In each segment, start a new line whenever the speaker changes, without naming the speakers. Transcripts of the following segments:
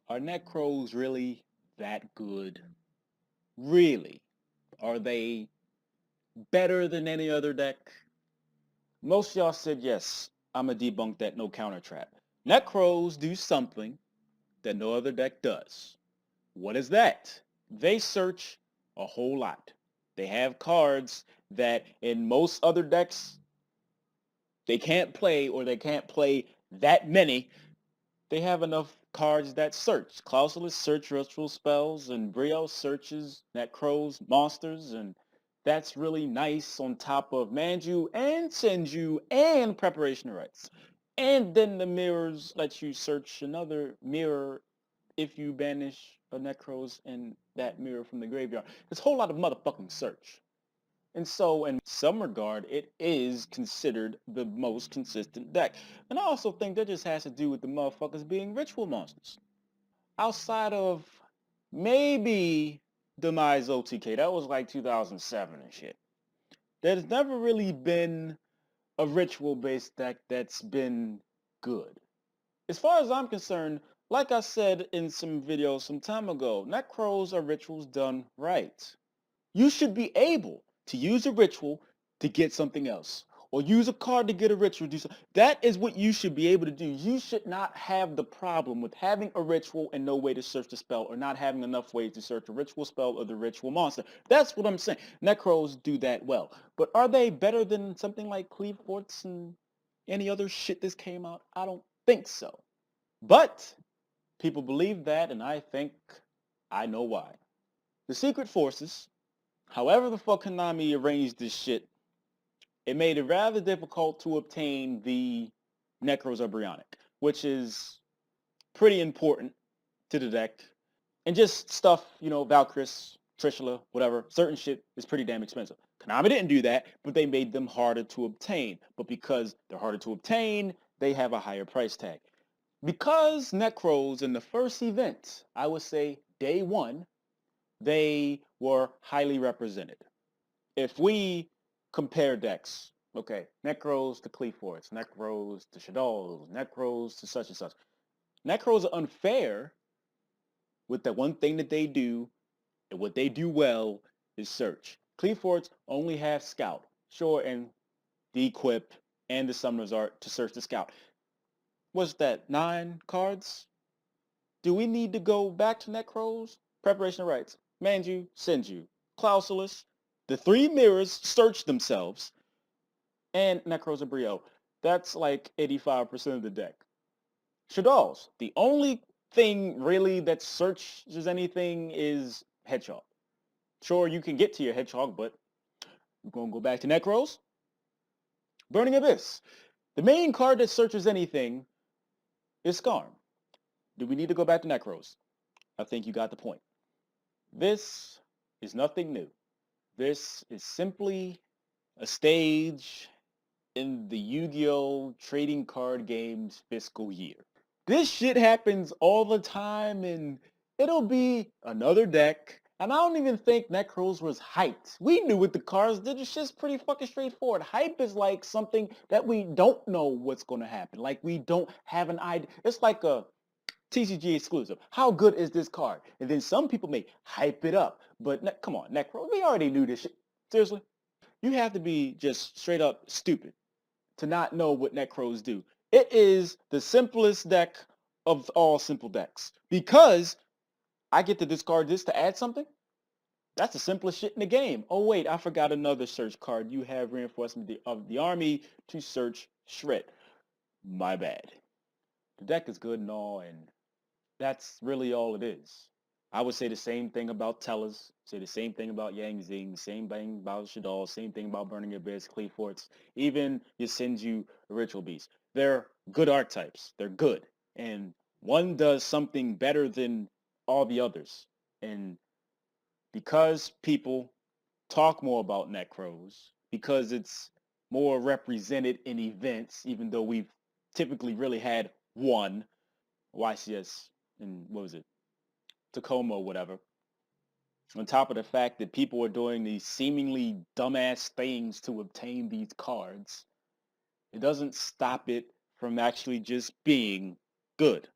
Are Nekroz really that good? Really? Are they better than any other deck? Most of y'all said yes. I'ma debunk that no counter trap. Nekroz do something that no other deck does. What is that? They search a whole lot. They have cards that in most other decks they can't play, or they can't play that many. They have enough cards that search. Clausulus search ritual spells, and Brio searches Nekroz monsters, and that's really nice on top of Manju and Senju and Preparation of Rites. And then the mirrors let you search another mirror if you banish a Nekroz and that mirror from the graveyard. There's a whole lot of motherfucking search. And so in some regard, it is considered the most consistent deck. And I also think that just has to do with the motherfuckers being ritual monsters. Outside of maybe Demise OTK, that was like 2007 and shit. There's never really been a ritual-based deck that's been good. As far as I'm concerned, like I said in some videos some time ago, Necros are rituals done right. You should be able to use a ritual to get something else, or use a card to get a ritual. That is what you should be able to do. You should not have the problem with having a ritual and no way to search the spell, or not having enough ways to search a ritual spell or the ritual monster. That's what I'm saying. Necros do that well. But are they better than something like Cleave Forts and any other shit that's came out? I don't think so. But people believe that, and I think I know why. The Secret Forces, however the fuck Konami arranged this shit, it made it rather difficult to obtain the Necroz Embryonic, which is pretty important to the deck. And just stuff, Valkyris, Trishula, whatever, certain shit is pretty damn expensive. Konami didn't do that, but they made them harder to obtain. But because they're harder to obtain, they have a higher price tag. Because Necros in the first event, I would say day one, they were highly represented. If we compare decks, okay, Necros to Cleaforts, Necros to Shadows, Necros to such and such. Necros are unfair with the one thing that they do, and what they do well is search. Cleaforts only have Scout, sure, and the Equip and the Summoner's Art to search the Scout. What's that, 9 cards? Do we need to go back to Necros? Preparation of Rites, Manju, Senju, Clausulus. The 3 mirrors search themselves, and Necros and Brio. That's like 85% of the deck. Shaddolls, the only thing really that searches anything is Hedgehog. Sure, you can get to your Hedgehog, but we're going to go back to Necros. Burning Abyss. The main card that searches anything is Skarm. Do we need to go back to Necros? I think you got the point. This is nothing new. This is simply a stage in the Yu-Gi-Oh! Trading card games fiscal year. This shit happens all the time, and it'll be another deck. And I don't even think Necros was hyped. We knew what the cards did. It's just pretty fucking straightforward. Hype is like something that we don't know what's going to happen. Like we don't have an idea. It's like a TCG exclusive. How good is this card? And then some people may hype it up. But come on, Necros, we already knew this shit. Seriously? You have to be just straight up stupid to not know what Necros do. It is the simplest deck of all simple decks. Because I get to discard this to add something? That's the simplest shit in the game. Oh wait, I forgot another search card. You have reinforcement of the army to search Shred. My bad. The deck is good and all, and that's really all it is. I would say the same thing about Tellers, say the same thing about Yang Zing, same thing about Shadal, same thing about Burning Abyss, Cleaforts, even Yasenju Ritual Beast. They're good archetypes. They're good. And one does something better than all the others. And because people talk more about Necros, because it's more represented in events, even though we've typically really had one, YCS, and what was it? Tacoma or whatever. On top of the fact that people are doing these seemingly dumbass things to obtain these cards, it doesn't stop it from actually just being Good.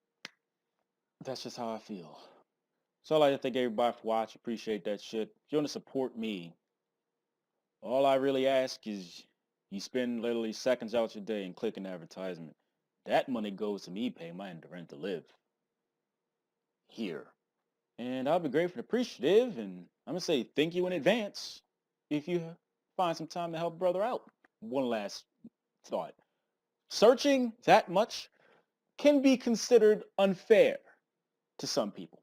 That's just how I feel. So I'd like to thank everybody for watching. Appreciate that shit. If you want to support me, all I really ask is you spend literally seconds out your day and click an advertisement. That money goes to me paying my rent to live here. And I'll be grateful and appreciative, and I'm going to say thank you in advance if you find some time to help a brother out. One last thought. Searching that much can be considered unfair to some people.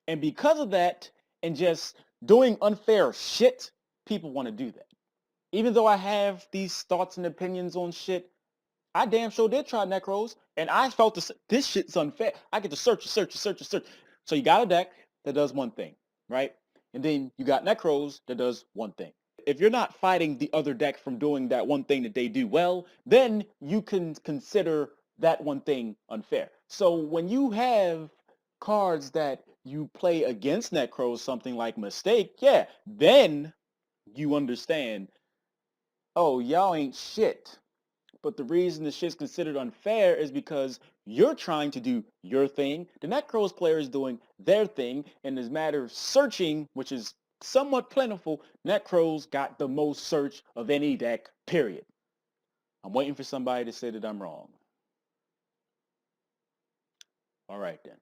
And because of that, and just doing unfair shit, people want to do that. Even though I have these thoughts and opinions on shit, I damn sure did try Nekroz, and I felt this shit's unfair. I get to search. So you got a deck that does one thing, right? And then you got Nekroz that does one thing. If you're not fighting the other deck from doing that one thing that they do well, then you can consider that one thing unfair. So when you have cards that you play against Nekroz, something like Mistake, yeah, then you understand, oh, y'all ain't shit. But the reason the shit's considered unfair is because you're trying to do your thing. The Nekroz player is doing their thing. And as a matter of searching, which is somewhat plentiful, Nekroz got the most search of any deck, period. I'm waiting for somebody to say that I'm wrong. All right, then.